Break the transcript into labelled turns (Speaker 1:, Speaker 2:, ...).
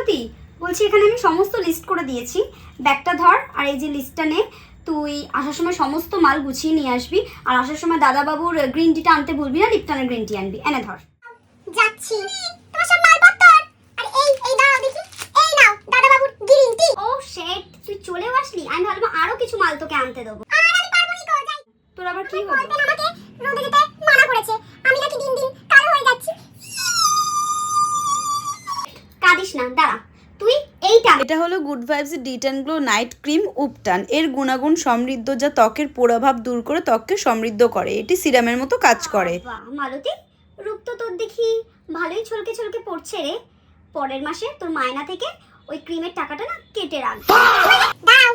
Speaker 1: মালতী, বলছি এখানে আমি সমস্ত লিস্ট করে দিয়েছি, ব্যাগটা ধর আর এই যে লিস্টটা নে। তুই আসার সময় সমস্ত মাল গুছিয়ে নিয়ে আসবি, আর আসার সময় দাদাবাবুর গ্রিন টিটা আনতে ভুলবি না, লিপটনের গ্রিন টি আনবি। এনে ধর।
Speaker 2: যাচ্ছি। তোমার সব মালপত্র আর এই দাও দেখি, এই নাও দাদাবাবুর গ্রিন টি।
Speaker 1: ও শেট, তুই চলেও আসলি। আমি ভাবলাম আরো কিছু মাল তোকে আনতে দেবো।
Speaker 2: আর আমি পারবো না গো, যাই।
Speaker 1: তোর আবার কি হলো?
Speaker 2: বলতেন আমাকে রোদে যেতে মানা করেছে, আমি নাকি দিন দিন কালো হয়ে যাচ্ছি।
Speaker 1: কাঁদিস না, দাঁড়া। তুই এইটা
Speaker 3: এটা হলো good vibes detan and glow night cream ubtan. এর গুণাগুণ সমৃদ্ধ, যা ত্বকের পোড়াভাব দূর করে ত্বককে সমৃদ্ধ করে। এটি সিরামের মতো কাজ করে।
Speaker 1: বাহ মালতী, রূপ তো তোর দেখি ভালোই ছলকে ছলকে পড়ছে রে। পরের মাসে তোর মায়না থেকে ওই ক্রিমের টাকাটা না কেটে রাখ।
Speaker 2: দাও